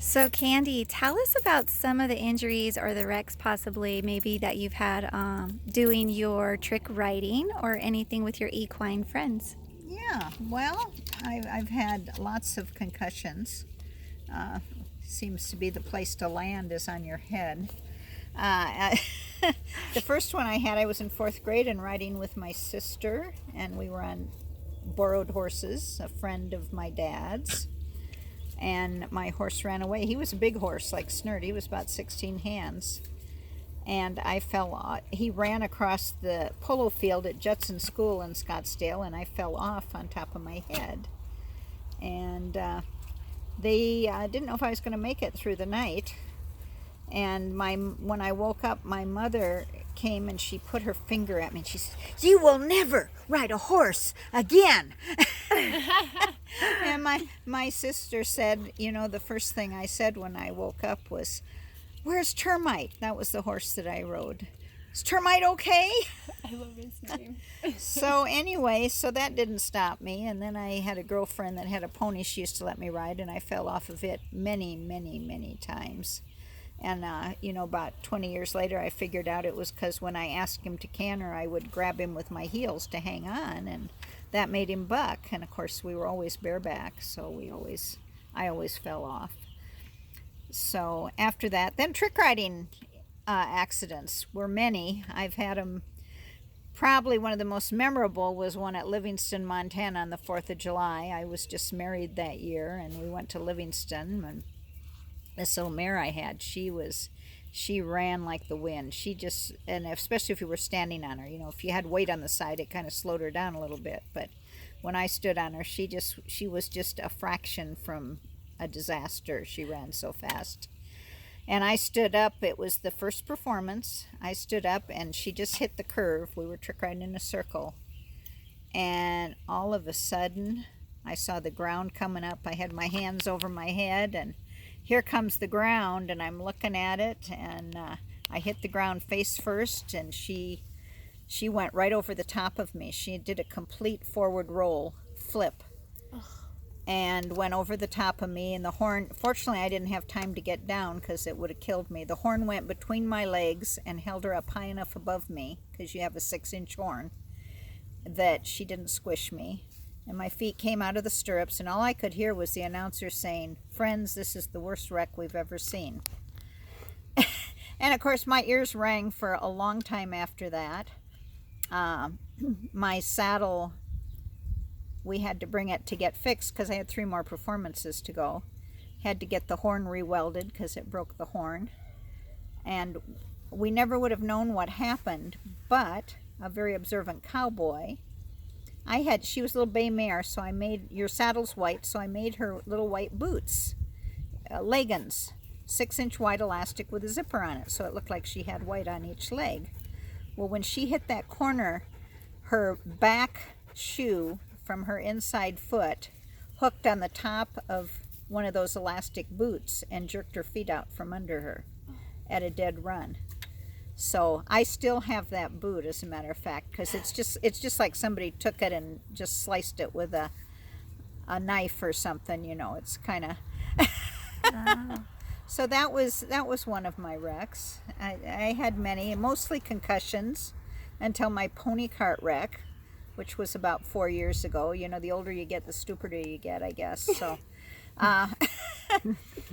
So, Candy, tell us about some of the injuries or the wrecks, possibly, maybe that you've had doing your trick riding or anything with your equine friends. Yeah, well, I've had lots of concussions. Uh, Seems to be the place to land is on your head. Uh, the first one I had, I was in fourth grade and riding with my sister, and we were on borrowed horses, a friend of my dad's, and my horse ran away. He was a big horse, like Snurt. He was about 16 hands. And I fell off. He ran across the polo field at Judson School in Scottsdale, and I fell off on top of my head. And they didn't know if I was going to make it through the night. And when I woke up, my mother came and she put her finger at me and she said, "You will never ride a horse again." And my sister said, the first thing I said when I woke up was, "Where's Termite?" That was the horse that I rode. "Is Termite okay?" I love his name. So anyway, so that didn't stop me. And then I had a girlfriend that had a pony she used to let me ride, and I fell off of it many, many, many times. And, about 20 years later, I figured out it was because when I asked him to canter, I would grab him with my heels to hang on, and that made him buck. And of course, we were always bareback, so I always fell off. So after that, then trick riding accidents were many. I've had them. Probably one of the most memorable was one at Livingston, Montana on the 4th of July. I was just married that year, and we went to Livingston, and this little mare I had, she she ran like the wind. And especially if you were standing on her, if you had weight on the side, it kind of slowed her down a little bit. But when I stood on her, she was just a fraction from a disaster. She ran so fast. And I stood up. It was the first performance. I stood up and she just hit the curve. We were trick riding in a circle. And all of a sudden, I saw the ground coming up. I had my hands over my head, and here comes the ground, and I'm looking at it, and I hit the ground face first, and she went right over the top of me. She did a complete forward roll, flip, and went over the top of me, and the horn, fortunately I didn't have time to get down because it would have killed me. The horn went between my legs and held her up high enough above me, because you have a 6-inch horn, that she didn't squish me. And my feet came out of the stirrups, and all I could hear was the announcer saying, "Friends, this is the worst wreck we've ever seen." And of course, my ears rang for a long time after that. My saddle, we had to bring it to get fixed because I had 3 more performances to go. Had to get the horn re-welded because it broke the horn. And we never would have known what happened, but a very observant cowboy, she was a little bay mare, so I made, your saddle's white, so I made her little white boots, leggings, 6-inch wide elastic with a zipper on it, so it looked like she had white on each leg. Well, when she hit that corner, her back shoe from her inside foot hooked on the top of one of those elastic boots and jerked her feet out from under her at a dead run. So I still have that boot, as a matter of fact, because it's just like somebody took it and just sliced it with a knife or something. It's kind of. Wow. So that was one of my wrecks. I had many, mostly concussions, until my pony cart wreck, which was about 4 years ago. The older you get, the stupider you get, I guess. So.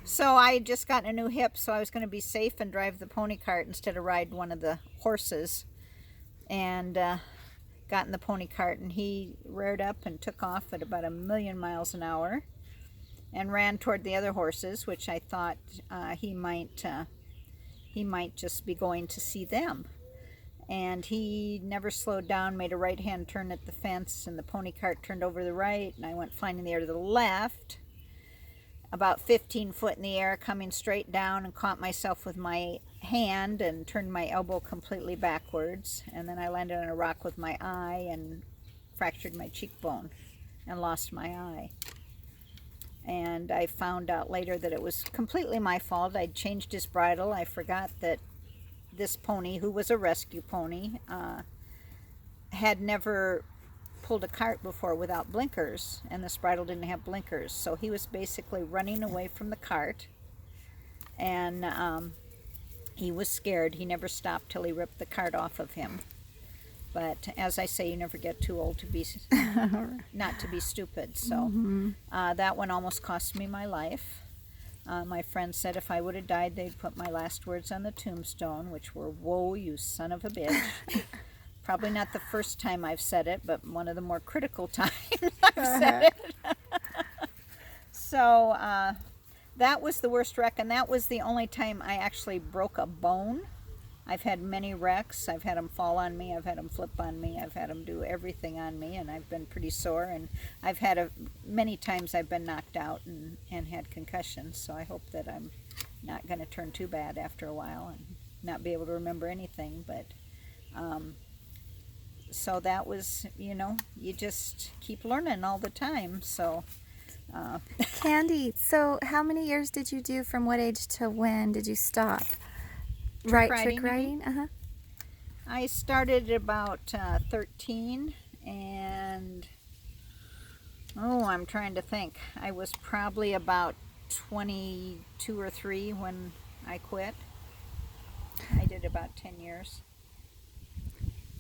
So I had just gotten a new hip, so I was going to be safe and drive the pony cart instead of ride one of the horses. And got in the pony cart, and he reared up and took off at about 1,000,000 miles an hour and ran toward the other horses, which I thought he might just be going to see them. And he never slowed down, made a right-hand turn at the fence, and the pony cart turned over to the right, and I went flying in the air to the left, about 15 foot in the air, coming straight down, and caught myself with my hand and turned my elbow completely backwards. And then I landed on a rock with my eye and fractured my cheekbone and lost my eye. And I found out later that it was completely my fault. I'd changed his bridle. I forgot that this pony, who was a rescue pony, had never pulled a cart before without blinkers, and this bridle didn't have blinkers, so he was basically running away from the cart, And he was scared. He never stopped till he ripped the cart off of him. But as I say, you never get too old to be not to be stupid. So that one almost cost me my life. My friend said if I would have died, they'd put my last words on the tombstone, which were, "Whoa, you son of a bitch." Probably not the first time I've said it, but one of the more critical times I've said it. So that was the worst wreck, and that was the only time I actually broke a bone. I've had many wrecks. I've had them fall on me. I've had them flip on me. I've had them do everything on me, and I've been pretty sore. And I've had many times I've been knocked out and had concussions. So I hope that I'm not going to turn too bad after a while and not be able to remember anything. But so that was, you just keep learning all the time. So. Candy, so how many years did you do? From what age to when did you stop? Trick Trick riding, you riding? Uh-huh. I started at about 13, and I'm trying to think. I was probably about 22 or 3 when I quit. I did about 10 years.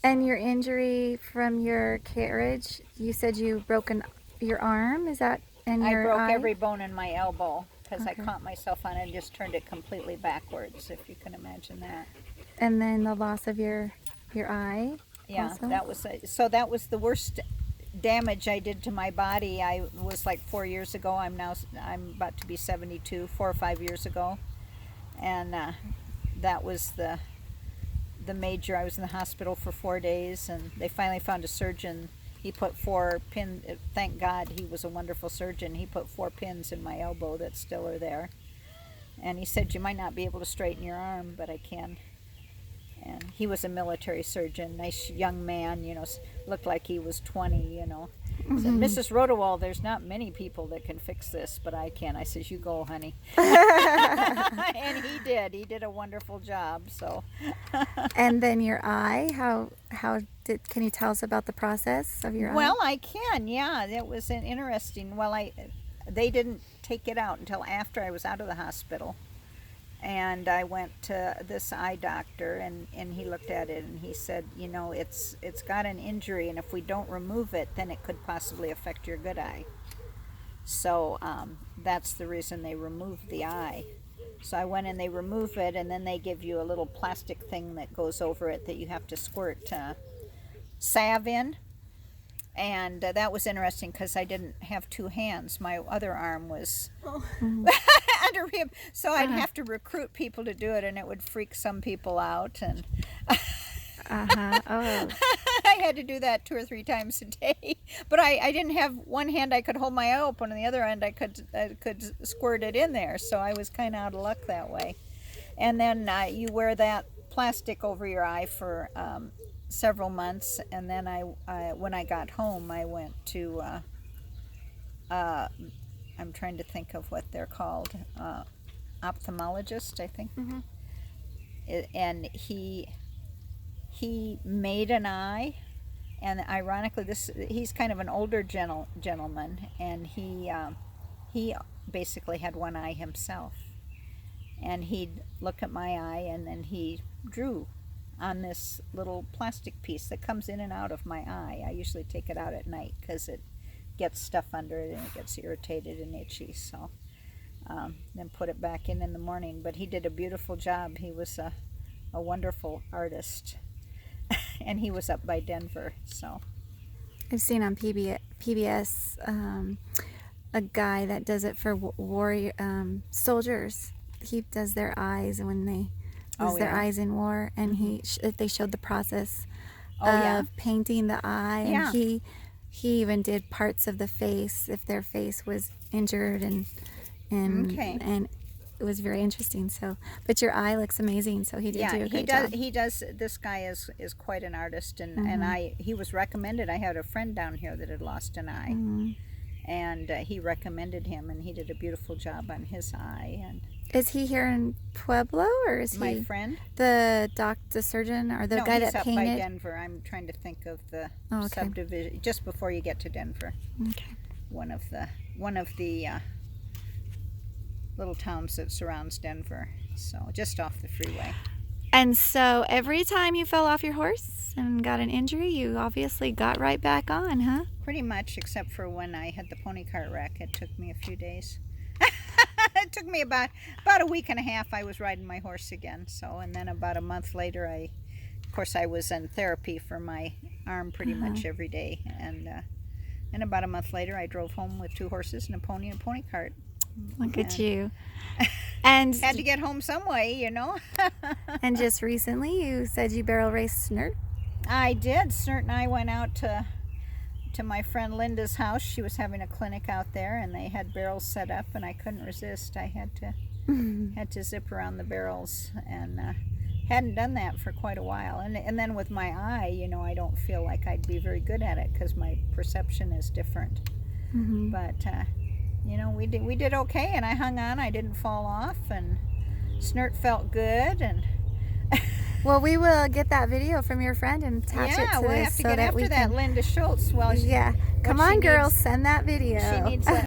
And your injury from your carriage, you said you broken your arm, is that, and I your broke eye? every bone in my elbow because I Okay. caught myself on it and just turned it completely backwards, if you can imagine that. And then the loss of your eye? Yeah, Also? that was the worst damage I did to my body. I was like 4 years ago. I'm about to be 72, 4 or 5 years ago, and that was the major. I was in the hospital for 4 days, and they finally found a surgeon. He put 4 pins. Thank God, he was a wonderful surgeon. He put 4 pins in my elbow that still are there, and he said, "You might not be able to straighten your arm, but I can." And he was a military surgeon, nice young man, looked like he was 20, Said, "Mrs. Rodewald, there's not many people that can fix this, but I can." I says, "You go, honey." And he did. He did a wonderful job, so. And then your eye, can you tell us about the process of your Well, eye? I can, yeah. It was an interesting. They didn't take it out until after I was out of the hospital. And I went to this eye doctor, and he looked at it and he said, it's got an injury, and if we don't remove it, then it could possibly affect your good eye. So that's the reason they removed the eye. So I went and they remove it, and then they give you a little plastic thing that goes over it that you have to squirt salve in. And that was interesting because I didn't have 2 hands. My other arm was under him, so I'd have to recruit people to do it, and it would freak some people out. And Uh-huh. Oh. I had to do that 2 or 3 times a day. But I didn't have one hand I could hold my eye open, and the other hand I could squirt it in there. So I was kind of out of luck that way. And then you wear that plastic over your eye for several months, and then when I got home, I went to I'm trying to think of what they're called, ophthalmologist, I think. And he made an eye, and ironically, he's kind of an older gentleman, and he basically had one eye himself, and he'd look at my eye, and then he drew on this little plastic piece that comes in and out of my eye. I usually take it out at night because it gets stuff under it and it gets irritated and itchy, so then put it back in the morning. But he did a beautiful job. He was a wonderful artist. And he was up by Denver, so. I've seen on PBS a guy that does it for warrior soldiers. He does their eyes when they lose their eyes in war, and they showed the process of painting the eye, and he even did parts of the face if their face was injured, and it was very interesting. So, but your eye looks amazing. So he did do a great job. He does. This guy is quite an artist, and he was recommended. I had a friend down here that had lost an eye, and he recommended him, and he did a beautiful job on his eye. And is he here in Pueblo, or is my he friend? The surgeon, or the guy that up painted? by Denver. I'm trying to think of the subdivision just before you get to Denver. Okay. One of the little towns that surrounds Denver. So just off the freeway. And so every time you fell off your horse and got an injury, you obviously got right back on, huh? Pretty much, except for when I had the pony cart wreck. It took me a few days. It took me about a week and a half. I was riding my horse again. So, and then about a month later, of course, I was in therapy for my arm pretty much every day. And about a month later, I drove home with 2 horses and a pony and a pony cart. Look at you. And Had to get home some way, you know. and just recently, you said you barrel raced Snert. I did. Snert and I went out to my friend Linda's house. She was having a clinic out there, and they had barrels set up, and I couldn't resist. I had to zip around the barrels, and hadn't done that for quite a while. And then with my eye, you know, I don't feel like I'd be very good at it because my perception is different. But you know, we did okay, and I hung on. I didn't fall off, and Snert felt good, and. Well, we will get that video from your friend and attach it to we'll this have to so get that after we that can. Linda Schultz. Well, Come on, girls, send that video. She needs